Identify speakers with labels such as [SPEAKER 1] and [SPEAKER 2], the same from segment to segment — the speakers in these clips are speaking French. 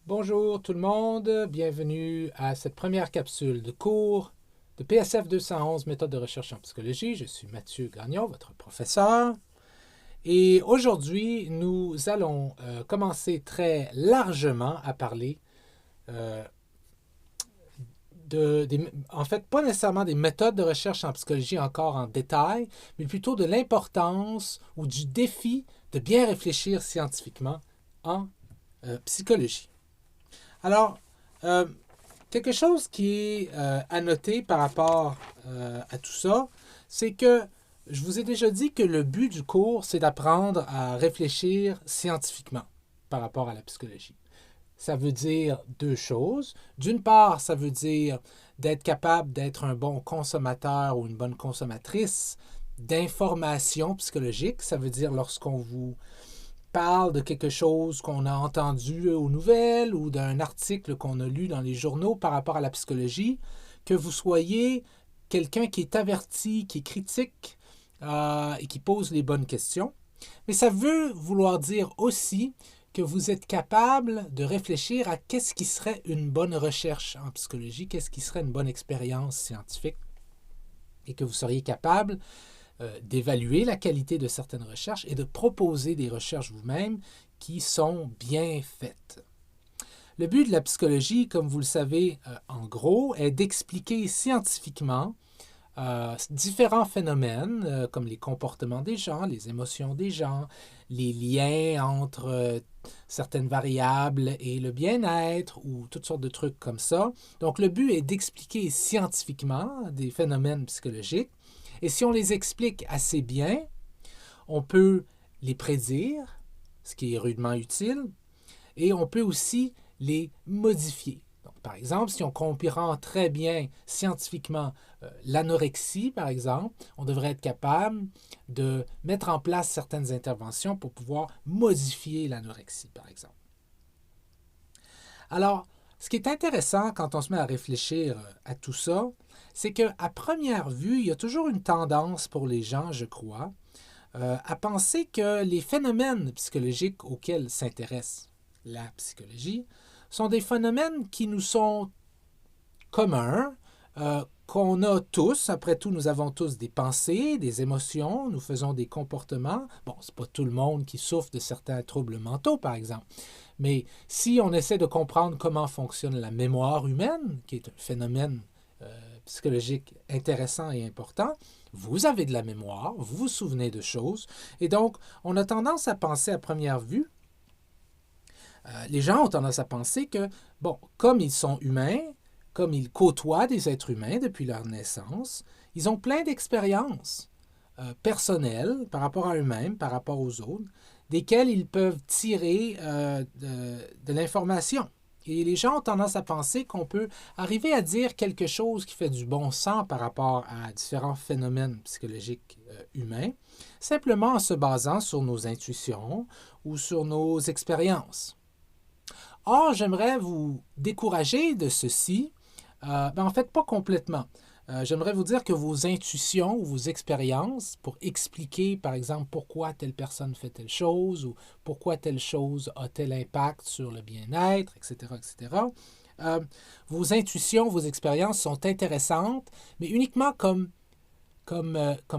[SPEAKER 1] Bonjour tout le monde, bienvenue à cette première capsule de cours de PSF 211, méthode de recherche en psychologie. Je suis Mathieu Gagnon, votre professeur. Et aujourd'hui, nous allons commencer très largement à parler en fait, pas nécessairement des méthodes de recherche en psychologie encore en détail, mais plutôt de l'importance ou du défi de bien réfléchir scientifiquement en psychologie. Alors, quelque chose qui est à noter par rapport à tout ça, c'est que je vous ai déjà dit que le but du cours, c'est d'apprendre à réfléchir scientifiquement par rapport à la psychologie. Ça veut dire deux choses. D'une part, ça veut dire d'être capable d'être un bon consommateur ou une bonne consommatrice d'informations psychologiques. Ça veut dire lorsqu'on vous parle de quelque chose qu'on a entendu aux nouvelles ou d'un article qu'on a lu dans les journaux par rapport à la psychologie, que vous soyez quelqu'un qui est averti, qui est critique et qui pose les bonnes questions. Mais ça veut vouloir dire aussi que vous êtes capable de réfléchir à qu'est-ce qui serait une bonne recherche en psychologie, qu'est-ce qui serait une bonne expérience scientifique, et que vous seriez capable d'évaluer la qualité de certaines recherches et de proposer des recherches vous-même qui sont bien faites. Le but de la psychologie, comme vous le savez en gros, est d'expliquer scientifiquement différents phénomènes comme les comportements des gens, les émotions des gens, les liens entre certaines variables et le bien-être ou toutes sortes de trucs comme ça. Donc le but est d'expliquer scientifiquement des phénomènes psychologiques. Et si on les explique assez bien, on peut les prédire, ce qui est rudement utile, et on peut aussi les modifier. Donc, par exemple, si on comprend très bien scientifiquement l'anorexie, par exemple, on devrait être capable de mettre en place certaines interventions pour pouvoir modifier l'anorexie, par exemple. Alors, ce qui est intéressant quand on se met à réfléchir à tout ça, c'est qu'à première vue, il y a toujours une tendance pour les gens, je crois, à penser que les phénomènes psychologiques auxquels s'intéresse la psychologie sont des phénomènes qui nous sont communs, qu'on a tous. Après tout, nous avons tous des pensées, des émotions, nous faisons des comportements. Bon, c'est pas tout le monde qui souffre de certains troubles mentaux, par exemple. Mais si on essaie de comprendre comment fonctionne la mémoire humaine, qui est un phénomène psychologique intéressant et important, vous avez de la mémoire, vous vous souvenez de choses, et donc on a tendance à penser à première vue, les gens ont tendance à penser que, bon, comme ils sont humains, comme ils côtoient des êtres humains depuis leur naissance, ils ont plein d'expériences personnelles par rapport à eux-mêmes, par rapport aux autres, desquelles ils peuvent tirer de l'information. Et les gens ont tendance à penser qu'on peut arriver à dire quelque chose qui fait du bon sens par rapport à différents phénomènes psychologiques humains, simplement en se basant sur nos intuitions ou sur nos expériences. Or, j'aimerais vous décourager de ceci, en fait, pas complètement. J'aimerais vous dire que vos intuitions ou vos expériences pour expliquer, par exemple, pourquoi telle personne fait telle chose ou pourquoi telle chose a tel impact sur le bien-être, etc., vos intuitions, vos expériences sont intéressantes, mais uniquement comme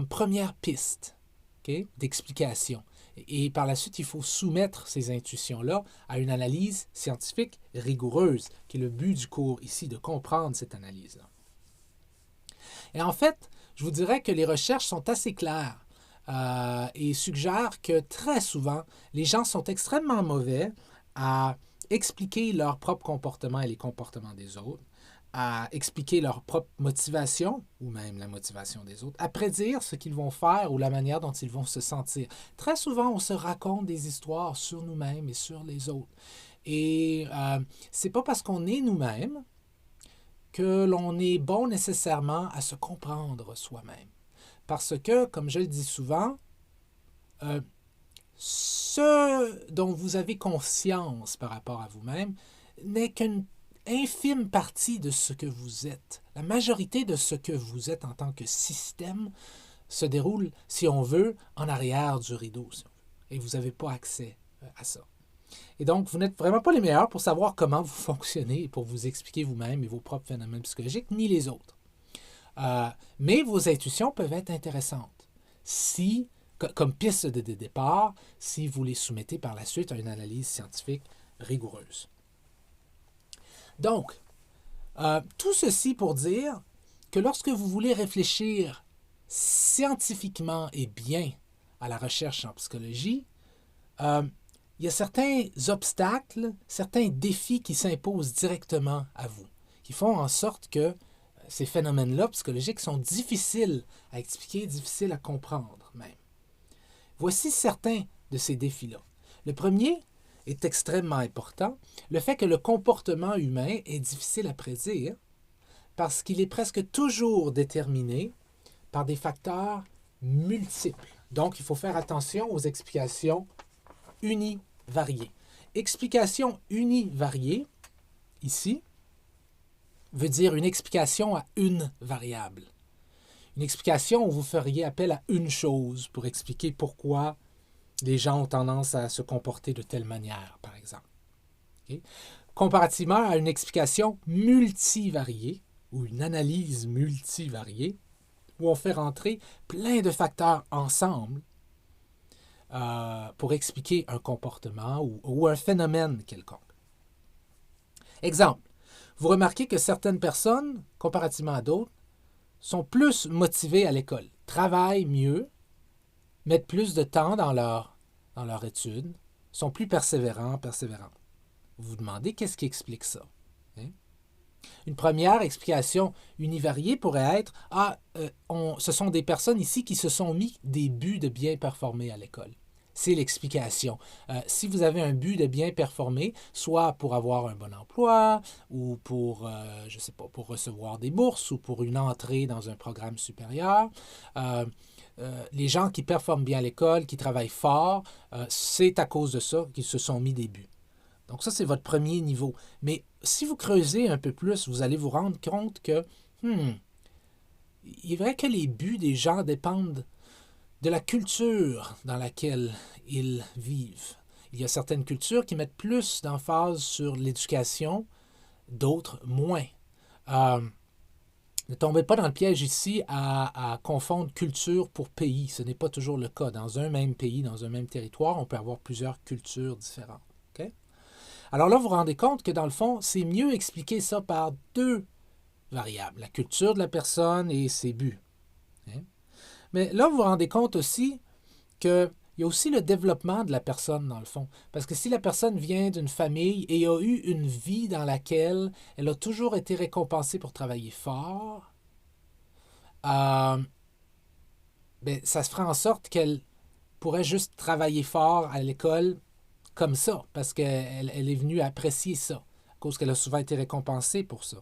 [SPEAKER 1] première piste, okay, d'explication. Et par la suite, il faut soumettre ces intuitions-là à une analyse scientifique rigoureuse, qui est le but du cours ici, de comprendre cette analyse-là. Et en fait, je vous dirais que les recherches sont assez claires et suggèrent que très souvent, les gens sont extrêmement mauvais à expliquer leur propre comportement et les comportements des autres, à expliquer leur propre motivation, ou même la motivation des autres, à prédire ce qu'ils vont faire ou la manière dont ils vont se sentir. Très souvent, on se raconte des histoires sur nous-mêmes et sur les autres. Et c'est pas parce qu'on est nous-mêmes que l'on est bon nécessairement à se comprendre soi-même. Parce que, comme je le dis souvent, ce dont vous avez conscience par rapport à vous-même n'est qu'une infime partie de ce que vous êtes. La majorité de ce que vous êtes en tant que système se déroule, si on veut, en arrière du rideau. Si on veut, et vous n'avez pas accès à ça. Et donc, vous n'êtes vraiment pas les meilleurs pour savoir comment vous fonctionnez et pour vous expliquer vous-même et vos propres phénomènes psychologiques, ni les autres. Mais vos intuitions peuvent être intéressantes si, comme piste de départ, si vous les soumettez par la suite à une analyse scientifique rigoureuse. Donc, tout ceci pour dire que lorsque vous voulez réfléchir scientifiquement et bien à la recherche en psychologie, il y a certains obstacles, certains défis qui s'imposent directement à vous, qui font en sorte que ces phénomènes-là psychologiques sont difficiles à expliquer, difficiles à comprendre même. Voici certains de ces défis-là. Le premier est extrêmement important, le fait que le comportement humain est difficile à prédire parce qu'il est presque toujours déterminé par des facteurs multiples. Donc, il faut faire attention aux explications univariées. Explication univariée, ici, veut dire une explication à une variable. Une explication où vous feriez appel à une chose pour expliquer pourquoi les gens ont tendance à se comporter de telle manière, par exemple. Okay? Comparativement à une explication multivariée ou une analyse multivariée, où on fait rentrer plein de facteurs ensemble pour expliquer un comportement ou un phénomène quelconque. Exemple, vous remarquez que certaines personnes, comparativement à d'autres, sont plus motivées à l'école, travaillent mieux, mettent plus de temps dans leur étude, sont plus persévérantes. Vous vous demandez qu'est-ce qui explique ça? Hein? Une première explication univariée pourrait être ce sont des personnes ici qui se sont mis des buts de bien performer à l'école. C'est l'explication. Si vous avez un but de bien performer, soit pour avoir un bon emploi, ou pour, je sais pas, pour recevoir des bourses, ou pour une entrée dans un programme supérieur, les gens qui performent bien à l'école, qui travaillent fort, c'est à cause de ça qu'ils se sont mis des buts. Donc ça, c'est votre premier niveau. Mais si vous creusez un peu plus, vous allez vous rendre compte que il est vrai que les buts des gens dépendent de la culture dans laquelle ils vivent. Il y a certaines cultures qui mettent plus d'emphase sur l'éducation, d'autres moins. Ne tombez pas dans le piège ici à confondre culture pour pays. Ce n'est pas toujours le cas. Dans un même pays, dans un même territoire, on peut avoir plusieurs cultures différentes. Okay? Alors là, vous vous rendez compte que dans le fond, c'est mieux expliquer ça par deux variables. La culture de la personne et ses buts. Okay? Mais là, vous vous rendez compte aussi qu'il y a aussi le développement de la personne, dans le fond. Parce que si la personne vient d'une famille et a eu une vie dans laquelle elle a toujours été récompensée pour travailler fort, ça se ferait en sorte qu'elle pourrait juste travailler fort à l'école comme ça, parce qu'elle est venue apprécier ça, à cause qu'elle a souvent été récompensée pour ça.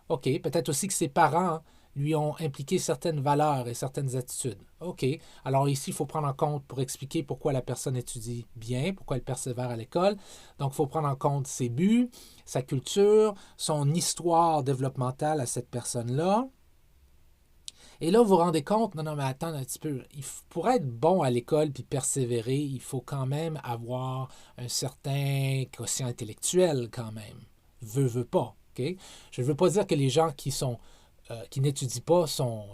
[SPEAKER 1] OK, peut-être aussi que ses parents lui ont impliqué certaines valeurs et certaines attitudes. OK. Alors ici, il faut prendre en compte pour expliquer pourquoi la personne étudie bien, pourquoi elle persévère à l'école. Donc, il faut prendre en compte ses buts, sa culture, son histoire développementale à cette personne-là. Et là, vous vous rendez compte, non, mais attends un petit peu, pour être bon à l'école puis persévérer, il faut quand même avoir un certain quotient intellectuel quand même. Veut pas. Okay? Je ne veux pas dire que les gens qui n'étudient pas sont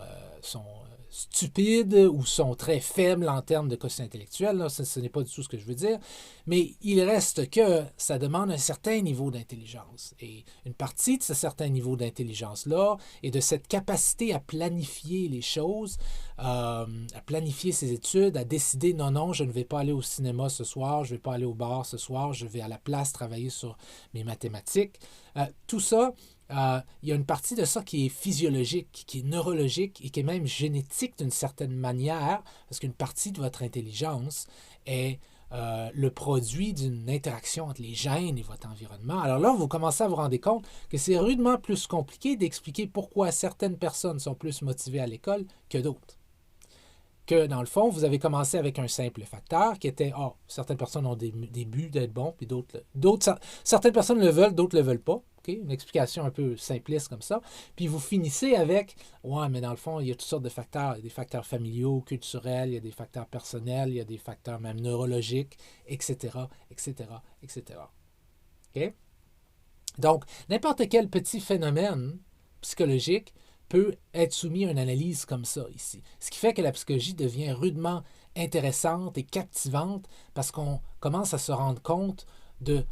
[SPEAKER 1] stupides ou sont très faibles en termes de quotient intellectuel. Là, ce n'est pas du tout ce que je veux dire. Mais il reste que ça demande un certain niveau d'intelligence. Et une partie de ce certain niveau d'intelligence-là et de cette capacité à planifier les choses, à planifier ses études, à décider non, je ne vais pas aller au cinéma ce soir, je ne vais pas aller au bar ce soir, je vais à la place travailler sur mes mathématiques. Tout ça, il y a une partie de ça qui est physiologique, qui est neurologique et qui est même génétique d'une certaine manière, parce qu'une partie de votre intelligence est le produit d'une interaction entre les gènes et votre environnement. Alors là, vous commencez à vous rendre compte que c'est rudement plus compliqué d'expliquer pourquoi certaines personnes sont plus motivées à l'école que d'autres. Que dans le fond, vous avez commencé avec un simple facteur qui était certaines personnes ont des buts d'être bons, puis certaines personnes le veulent, d'autres ne le veulent pas. Okay? Une explication un peu simpliste comme ça. Puis vous finissez avec, ouais, mais dans le fond, il y a toutes sortes de facteurs. Il y a des facteurs familiaux, culturels, il y a des facteurs personnels, il y a des facteurs même neurologiques, etc., etc., etc. OK? Donc, n'importe quel petit phénomène psychologique peut être soumis à une analyse comme ça ici. Ce qui fait que la psychologie devient rudement intéressante et captivante parce qu'on commence à se rendre compte de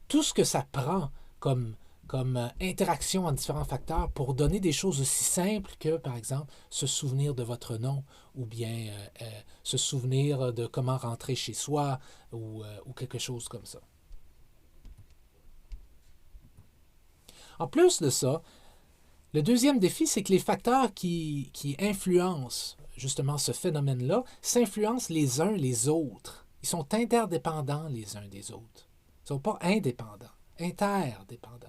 [SPEAKER 1] tout ce que ça prend comme, comme interaction en différents facteurs pour donner des choses aussi simples que, par exemple, se souvenir de votre nom ou bien se souvenir de comment rentrer chez soi ou quelque chose comme ça. En plus de ça, le deuxième défi, c'est que les facteurs qui influencent justement ce phénomène-là s'influencent les uns les autres. Ils sont interdépendants les uns des autres. Ils ne sont pas indépendants, interdépendants.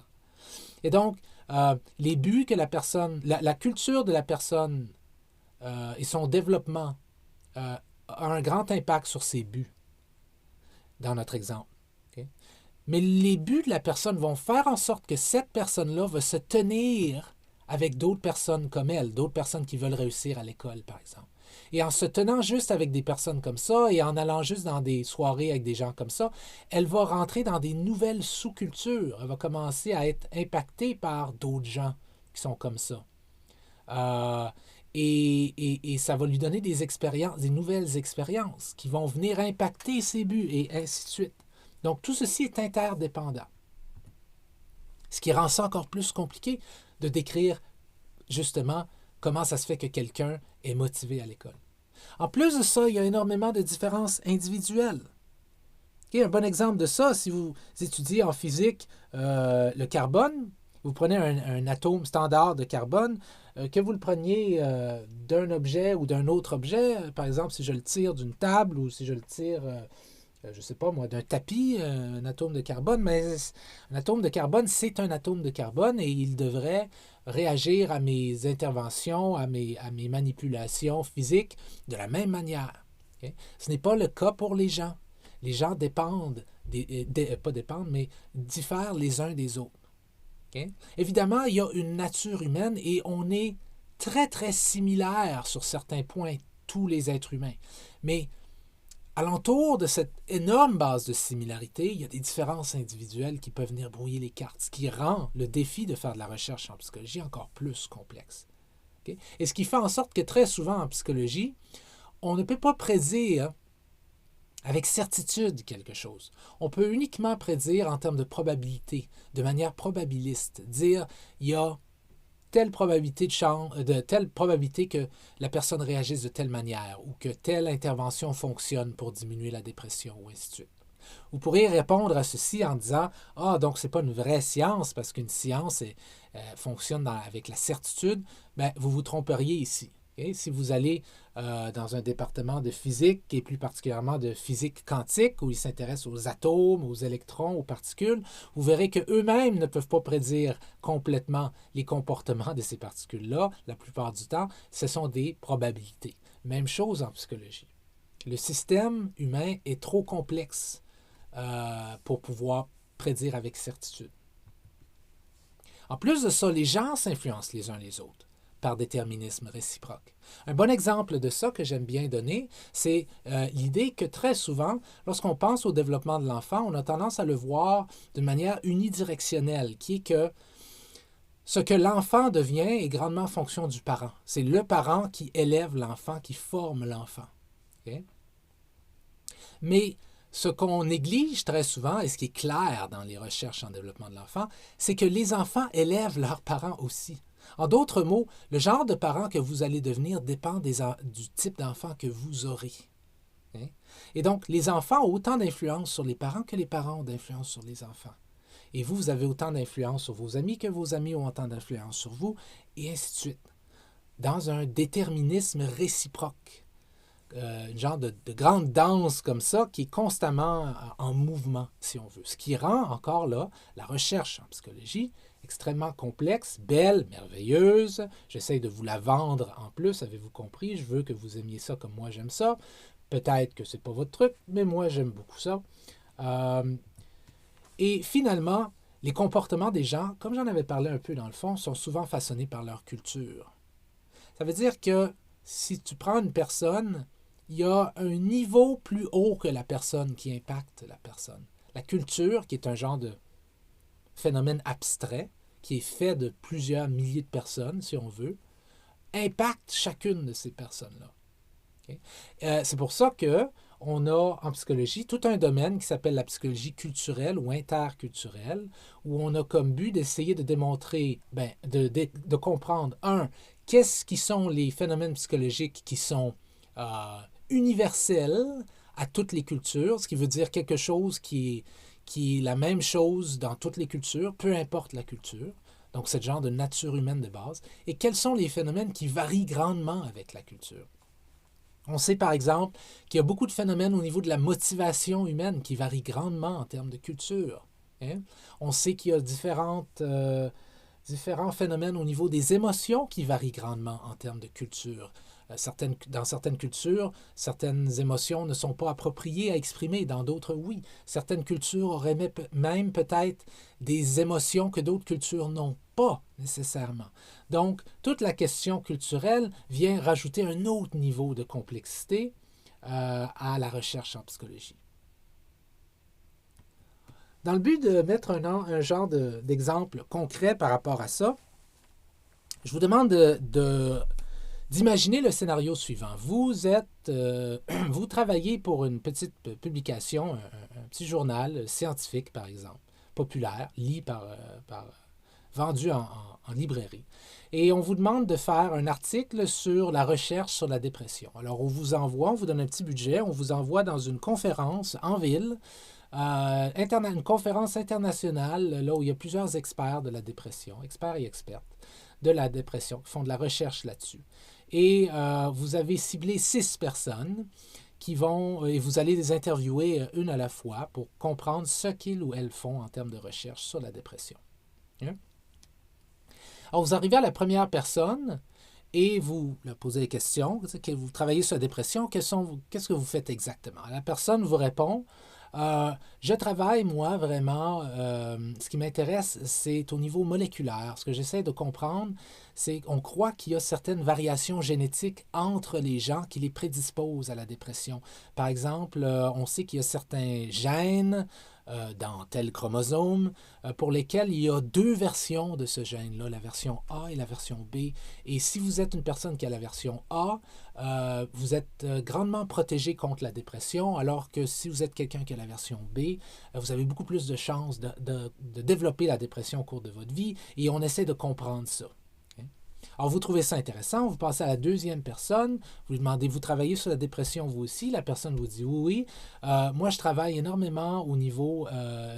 [SPEAKER 1] Et donc, les buts que la personne, la culture de la personne et son développement a un grand impact sur ses buts, dans notre exemple. Okay? Mais les buts de la personne vont faire en sorte que cette personne-là va se tenir avec d'autres personnes comme elle, d'autres personnes qui veulent réussir à l'école, par exemple. Et en se tenant juste avec des personnes comme ça et en allant juste dans des soirées avec des gens comme ça, elle va rentrer dans des nouvelles sous-cultures. Elle va commencer à être impactée par d'autres gens qui sont comme ça. Et ça va lui donner des expériences, des nouvelles expériences qui vont venir impacter ses buts et ainsi de suite. Donc, tout ceci est interdépendant. Ce qui rend ça encore plus compliqué de décrire justement comment ça se fait que quelqu'un est motivé à l'école. En plus de ça, il y a énormément de différences individuelles. Okay, un bon exemple de ça, si vous étudiez en physique le carbone, vous prenez un atome standard de carbone, que vous le preniez d'un objet ou d'un autre objet, par exemple si je le tire d'une table ou si je le tire je ne sais pas moi, d'un tapis, un atome de carbone, mais un atome de carbone, c'est un atome de carbone et il devrait réagir à mes interventions, à mes manipulations physiques de la même manière. Okay? Ce n'est pas le cas pour les gens. Les gens dépendent, pas dépendent, mais diffèrent les uns des autres. Okay? Évidemment, il y a une nature humaine et on est très, très similaires sur certains points, tous les êtres humains. Mais alentour de cette énorme base de similarité, il y a des différences individuelles qui peuvent venir brouiller les cartes, ce qui rend le défi de faire de la recherche en psychologie encore plus complexe. Okay? Et ce qui fait en sorte que très souvent en psychologie, on ne peut pas prédire avec certitude quelque chose. On peut uniquement prédire en termes de probabilité, de manière probabiliste, dire il y a telle probabilité telle probabilité que la personne réagisse de telle manière ou que telle intervention fonctionne pour diminuer la dépression ou ainsi de suite. Vous pourriez répondre à ceci en disant « Ah, donc c'est pas une vraie science parce qu'une science fonctionne avec la certitude. » Bien, vous vous tromperiez ici. Okay? Si vous allez dans un département de physique et plus particulièrement de physique quantique où ils s'intéressent aux atomes, aux électrons, aux particules, vous verrez qu'eux-mêmes ne peuvent pas prédire complètement les comportements de ces particules-là. La plupart du temps, ce sont des probabilités. Même chose en psychologie. Le système humain est trop complexe pour pouvoir prédire avec certitude. En plus de ça, les gens s'influencent les uns les autres par déterminisme réciproque. Un bon exemple de ça que j'aime bien donner, c'est l'idée que très souvent, lorsqu'on pense au développement de l'enfant, on a tendance à le voir de manière unidirectionnelle, qui est que ce que l'enfant devient est grandement fonction du parent. C'est le parent qui élève l'enfant, qui forme l'enfant. Okay? Mais ce qu'on néglige très souvent, et ce qui est clair dans les recherches en développement de l'enfant, c'est que les enfants élèvent leurs parents aussi. En d'autres mots, le genre de parent que vous allez devenir dépend du type d'enfant que vous aurez. Okay? Et donc, les enfants ont autant d'influence sur les parents que les parents ont d'influence sur les enfants. Et vous, vous avez autant d'influence sur vos amis que vos amis ont autant d'influence sur vous, et ainsi de suite. Dans un déterminisme réciproque. Une genre de grande danse comme ça qui est constamment en mouvement, si on veut. Ce qui rend encore là la recherche en psychologie extrêmement complexe, belle, merveilleuse. J'essaie de vous la vendre en plus, avez-vous compris? Je veux que vous aimiez ça comme moi j'aime ça. Peut-être que ce n'est pas votre truc, mais moi j'aime beaucoup ça. Et finalement, les comportements des gens, comme j'en avais parlé un peu dans le fond, sont souvent façonnés par leur culture. Ça veut dire que si tu prends une personne, il y a un niveau plus haut que la personne qui impacte la personne. La culture, qui est un genre de phénomène abstrait, qui est fait de plusieurs milliers de personnes, si on veut, impacte chacune de ces personnes-là. Okay? C'est pour ça que on a en psychologie tout un domaine qui s'appelle la psychologie culturelle ou interculturelle, où on a comme but d'essayer de démontrer, de comprendre, qu'est-ce qui sont les phénomènes psychologiques qui sont universels à toutes les cultures, ce qui veut dire quelque chose qui est la même chose dans toutes les cultures, peu importe la culture. Donc, c'est le genre de nature humaine de base. Et quels sont les phénomènes qui varient grandement avec la culture? On sait par exemple qu'il y a beaucoup de phénomènes au niveau de la motivation humaine qui varient grandement en termes de culture. Hein? On sait qu'il y a différents phénomènes au niveau des émotions qui varient grandement en termes de culture. Dans certaines cultures, certaines émotions ne sont pas appropriées à exprimer, dans d'autres, oui. Certaines cultures auraient même peut-être des émotions que d'autres cultures n'ont pas nécessairement. Donc, toute la question culturelle vient rajouter un autre niveau de complexité à la recherche en psychologie. Dans le but de mettre un genre d'exemple concret par rapport à ça, je vous demande d'imaginer le scénario suivant. Vous travaillez pour une petite publication, un petit journal scientifique, par exemple, populaire, vendu en librairie. Et on vous demande de faire un article sur la recherche sur la dépression. Alors, on vous donne un petit budget, on vous envoie dans une conférence en ville, une conférence internationale, là où il y a plusieurs experts de la dépression, experts et expertes de la dépression, qui font de la recherche là-dessus. Et vous avez ciblé 6 personnes et vous allez les interviewer une à la fois pour comprendre ce qu'ils ou elles font en termes de recherche sur la dépression. Hein? Alors, vous arrivez à la première personne et vous leur posez des questions. Vous travaillez sur la dépression, qu'est-ce que vous faites exactement? La personne vous répond, je travaille, moi, vraiment, ce qui m'intéresse, c'est au niveau moléculaire. Ce que j'essaie de comprendre, c'est qu'on croit qu'il y a certaines variations génétiques entre les gens qui les prédisposent à la dépression. Par exemple, on sait qu'il y a certains gènes dans tel chromosome pour lesquels il y a 2 versions de ce gène-là, la version A et la version B. Et si vous êtes une personne qui a la version A, vous êtes grandement protégé contre la dépression, alors que si vous êtes quelqu'un qui a la version B, vous avez beaucoup plus de chances de développer la dépression au cours de votre vie, et on essaie de comprendre ça. Alors, vous trouvez ça intéressant, vous passez à la deuxième personne, vous lui demandez, vous travaillez sur la dépression vous aussi? La personne vous dit oui. Moi, je travaille énormément au niveau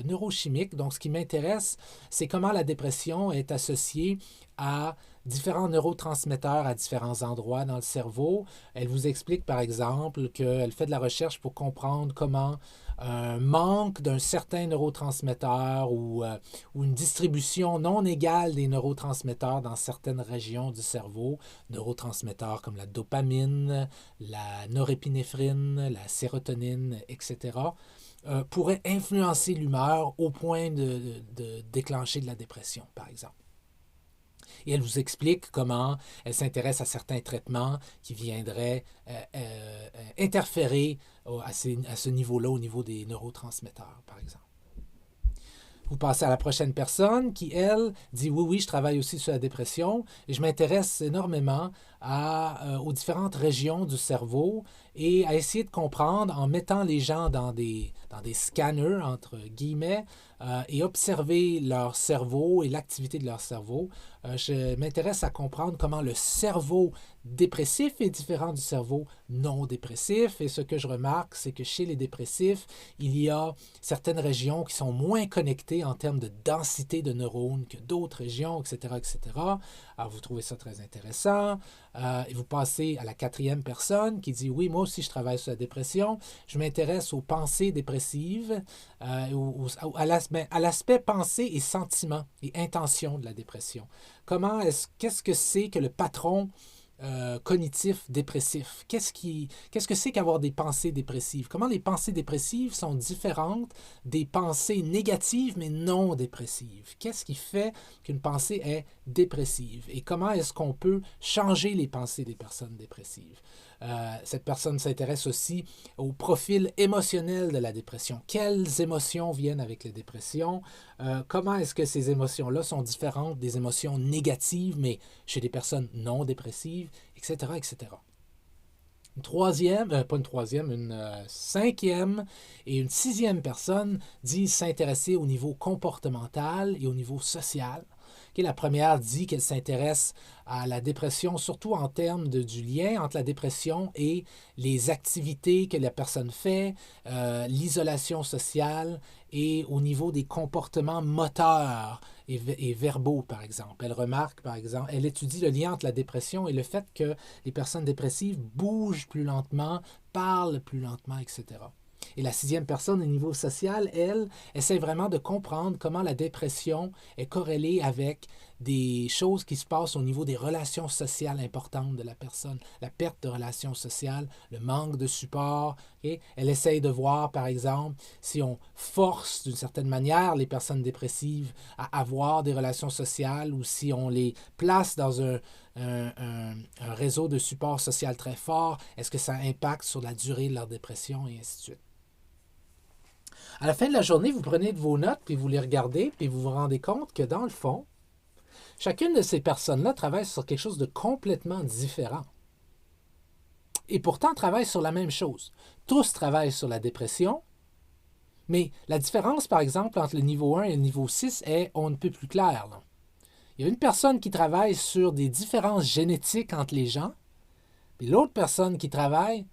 [SPEAKER 1] neurochimique, donc ce qui m'intéresse, c'est comment la dépression est associée à différents neurotransmetteurs à différents endroits dans le cerveau. Elle vous explique, par exemple, qu'elle fait de la recherche pour comprendre comment un manque d'un certain neurotransmetteur ou une distribution non égale des neurotransmetteurs dans certaines régions du cerveau, neurotransmetteurs comme la dopamine, la norépinéphrine, la sérotonine, etc., pourrait influencer l'humeur au point de déclencher de la dépression, par exemple. Et elle vous explique comment elle s'intéresse à certains traitements qui viendraient interférer à ce niveau-là, au niveau des neurotransmetteurs, par exemple. Vous passez à la prochaine personne qui, elle, dit oui, je travaille aussi sur la dépression et je m'intéresse énormément aux différentes régions du cerveau et à essayer de comprendre en mettant les gens dans des scanners, entre guillemets, et observer leur cerveau et l'activité de leur cerveau. Je m'intéresse à comprendre comment le cerveau dépressif est différent du cerveau non dépressif. Et ce que je remarque, c'est que chez les dépressifs, il y a certaines régions qui sont moins connectées en termes de densité de neurones que d'autres régions, etc., etc. Alors, vous trouvez ça très intéressant. Et vous passez à la quatrième personne qui dit « Oui, moi aussi, je travaille sur la dépression. Je m'intéresse aux pensées dépressives, à l'aspect pensée et sentiment et intention de la dépression. Qu'est-ce que c'est que le patron cognitif dépressif. Qu'est-ce que c'est qu'avoir des pensées dépressives? Comment les pensées dépressives sont différentes des pensées négatives mais non dépressives? Qu'est-ce qui fait qu'une pensée est dépressive? Et comment est-ce qu'on peut changer les pensées des personnes dépressives? Cette personne s'intéresse aussi au profil émotionnel de la dépression. Quelles émotions viennent avec la dépression? Comment est-ce que ces émotions-là sont différentes des émotions négatives, mais chez des personnes non dépressives, etc., etc. Une troisième, pas une troisième, une cinquième et une sixième personne disent s'intéresser au niveau comportemental et au niveau social. Okay, la première dit qu'elle s'intéresse à la dépression, surtout en termes du lien entre la dépression et les activités que la personne fait, l'isolation sociale et au niveau des comportements moteurs et verbaux, par exemple. Elle remarque, par exemple, elle étudie le lien entre la dépression et le fait que les personnes dépressives bougent plus lentement, parlent plus lentement, etc. Et la sixième personne au niveau social, elle, essaie vraiment de comprendre comment la dépression est corrélée avec des choses qui se passent au niveau des relations sociales importantes de la personne, la perte de relations sociales, le manque de support. Okay? Elle essaie de voir, par exemple, si on force d'une certaine manière les personnes dépressives à avoir des relations sociales ou si on les place dans un réseau de support social très fort, est-ce que ça impacte sur la durée de leur dépression et ainsi de suite. À la fin de la journée, vous prenez de vos notes, puis vous les regardez, puis vous vous rendez compte que dans le fond, chacune de ces personnes-là travaille sur quelque chose de complètement différent. Et pourtant travaillent sur la même chose. Tous travaillent sur la dépression, mais la différence, par exemple, entre le niveau 1 et le niveau 6 est on ne peut plus clair. Là. Il y a une personne qui travaille sur des différences génétiques entre les gens, puis l'autre personne qui travaille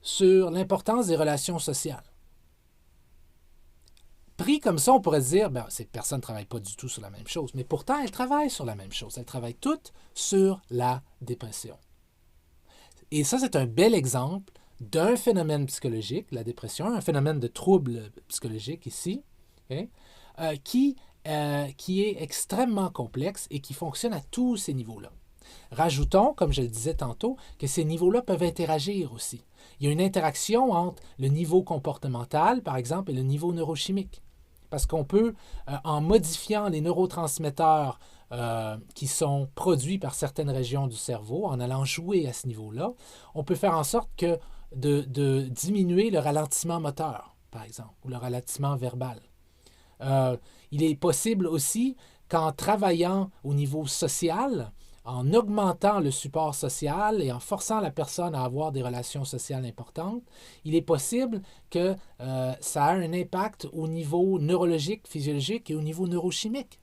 [SPEAKER 1] sur l'importance des relations sociales. Pris comme ça, on pourrait se dire, ben, ces personnes ne travaillent pas du tout sur la même chose, mais pourtant, elles travaillent sur la même chose. Elles travaillent toutes sur la dépression. Et ça, c'est un bel exemple d'un phénomène psychologique, la dépression, un phénomène de trouble psychologique ici, okay, qui est extrêmement complexe et qui fonctionne à tous ces niveaux-là. Rajoutons, comme je le disais tantôt, que ces niveaux-là peuvent interagir aussi. Il y a une interaction entre le niveau comportemental, par exemple, et le niveau neurochimique. Parce qu'on peut, en modifiant les neurotransmetteurs qui sont produits par certaines régions du cerveau, en allant jouer à ce niveau-là, on peut faire en sorte que de diminuer le ralentissement moteur, par exemple, ou le ralentissement verbal. Il est possible aussi qu'en travaillant au niveau social, en augmentant le support social et en forçant la personne à avoir des relations sociales importantes, il est possible que ça a un impact au niveau neurologique, physiologique et au niveau neurochimique.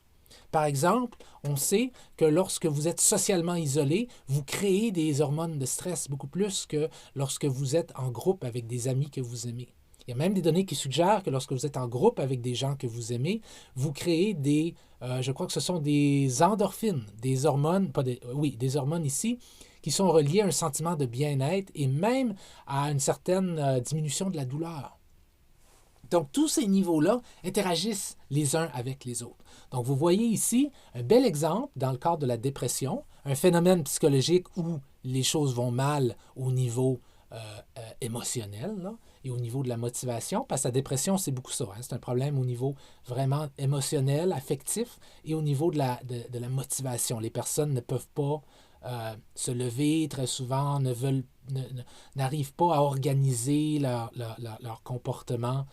[SPEAKER 1] Par exemple, on sait que lorsque vous êtes socialement isolé, vous créez des hormones de stress beaucoup plus que lorsque vous êtes en groupe avec des amis que vous aimez. Il y a même des données qui suggèrent que lorsque vous êtes en groupe avec des gens que vous aimez, vous créez je crois que ce sont des endorphines, des hormones, des hormones ici, qui sont reliées à un sentiment de bien-être et même à une certaine diminution de la douleur. Donc, tous ces niveaux-là interagissent les uns avec les autres. Donc, vous voyez ici un bel exemple dans le cadre de la dépression, un phénomène psychologique où les choses vont mal au niveau émotionnel là, et au niveau de la motivation, parce que la dépression, c'est beaucoup ça. Hein? C'est un problème au niveau vraiment émotionnel, affectif et au niveau de la motivation. Les personnes ne peuvent pas se lever très souvent, n'arrivent pas à organiser leur comportement.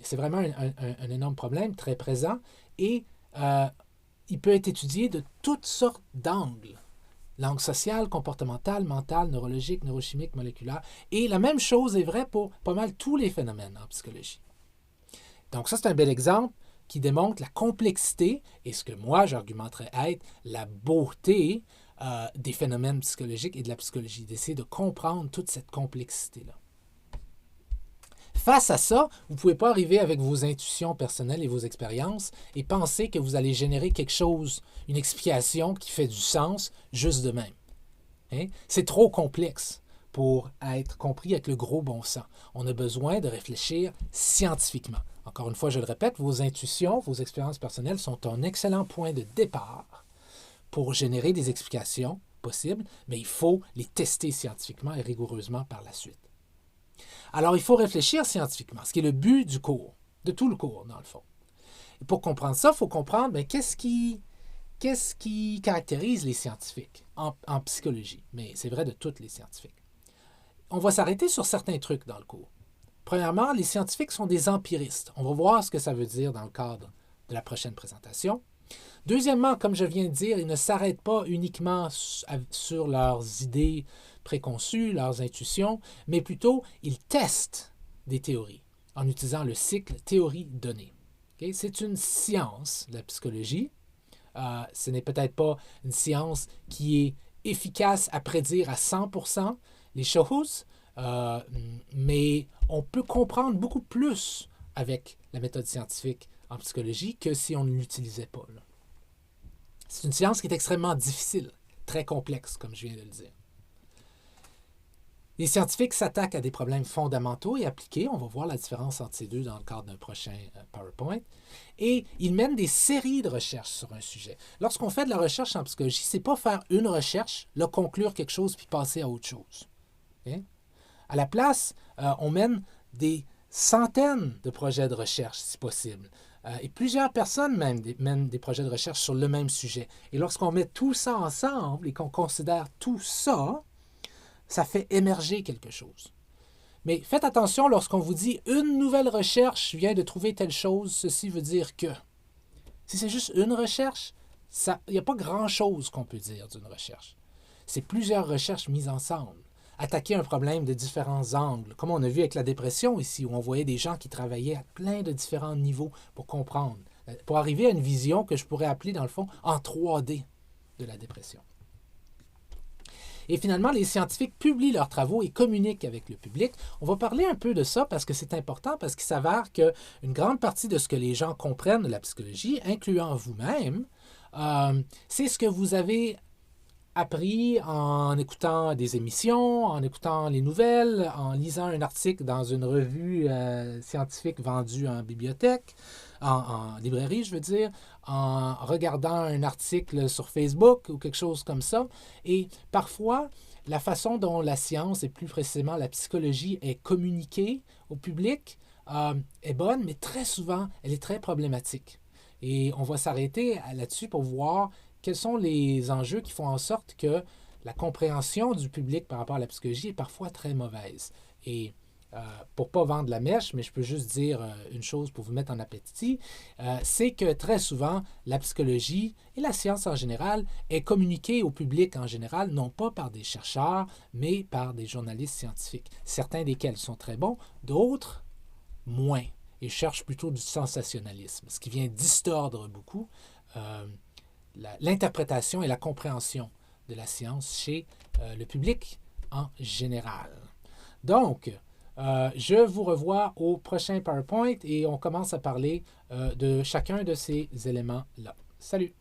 [SPEAKER 1] C'est vraiment un énorme problème très présent et il peut être étudié de toutes sortes d'angles. Langue sociale, comportementale, mentale, neurologique, neurochimique, moléculaire. Et la même chose est vraie pour pas mal tous les phénomènes en psychologie. Donc ça, c'est un bel exemple qui démontre la complexité et ce que moi, j'argumenterais être la beauté des phénomènes psychologiques et de la psychologie, d'essayer de comprendre toute cette complexité-là. Face à ça, vous ne pouvez pas arriver avec vos intuitions personnelles et vos expériences et penser que vous allez générer quelque chose, une explication qui fait du sens juste de même. Hein? C'est trop complexe pour être compris avec le gros bon sens. On a besoin de réfléchir scientifiquement. Encore une fois, je le répète, vos intuitions, vos expériences personnelles sont un excellent point de départ pour générer des explications possibles, mais il faut les tester scientifiquement et rigoureusement par la suite. Alors, il faut réfléchir scientifiquement, ce qui est le but du cours, de tout le cours, dans le fond. Et pour comprendre ça, il faut comprendre qu'est-ce qui caractérise les scientifiques en psychologie, mais c'est vrai de tous les scientifiques. On va s'arrêter sur certains trucs dans le cours. Premièrement, les scientifiques sont des empiristes. On va voir ce que ça veut dire dans le cadre de la prochaine présentation. Deuxièmement, comme je viens de dire, ils ne s'arrêtent pas uniquement sur leurs idées préconçues, leurs intuitions, mais plutôt ils testent des théories en utilisant le cycle théorie-donnée. Okay? C'est une science, la psychologie. Ce n'est peut-être pas une science qui est efficace à prédire à 100% les choses, mais on peut comprendre beaucoup plus avec la méthode scientifique en psychologie que si on ne l'utilisait pas. Là. C'est une science qui est extrêmement difficile, très complexe, comme je viens de le dire. Les scientifiques s'attaquent à des problèmes fondamentaux et appliqués. On va voir la différence entre ces deux dans le cadre d'un prochain PowerPoint. Et ils mènent des séries de recherches sur un sujet. Lorsqu'on fait de la recherche en psychologie, ce n'est pas faire une recherche, là, conclure quelque chose puis passer à autre chose. Okay? À la place, on mène des centaines de projets de recherche, si possible. Et plusieurs personnes mènent des projets de recherche sur le même sujet. Et lorsqu'on met tout ça ensemble et qu'on considère tout ça, ça fait émerger quelque chose. Mais faites attention lorsqu'on vous dit « une nouvelle recherche vient de trouver telle chose », ceci veut dire que. Si c'est juste une recherche, il n'y a pas grand-chose qu'on peut dire d'une recherche. C'est plusieurs recherches mises ensemble. Attaquer un problème de différents angles, comme on a vu avec la dépression ici, où on voyait des gens qui travaillaient à plein de différents niveaux pour comprendre, pour arriver à une vision que je pourrais appeler, dans le fond, en 3D de la dépression. Et finalement, les scientifiques publient leurs travaux et communiquent avec le public. On va parler un peu de ça parce que c'est important, parce qu'il s'avère qu'une grande partie de ce que les gens comprennent de la psychologie, incluant vous-même, c'est ce que vous avez appris en écoutant des émissions, en écoutant les nouvelles, en lisant un article dans une revue scientifique vendue en bibliothèque, en librairie, je veux dire, en regardant un article sur Facebook ou quelque chose comme ça. Et parfois, la façon dont la science, et plus précisément la psychologie, est communiquée au public est bonne, mais très souvent, elle est très problématique. Et on va s'arrêter là-dessus pour voir quels sont les enjeux qui font en sorte que la compréhension du public par rapport à la psychologie est parfois très mauvaise. Et pour ne pas vendre la mèche, mais je peux juste dire une chose pour vous mettre en appétit, c'est que très souvent, la psychologie et la science en général est communiquée au public en général, non pas par des chercheurs, mais par des journalistes scientifiques, certains desquels sont très bons, d'autres moins, et cherchent plutôt du sensationnalisme, ce qui vient distordre beaucoup l'interprétation et la compréhension de la science chez le public en général. Donc, je vous revois au prochain PowerPoint et on commence à parler de chacun de ces éléments-là. Salut!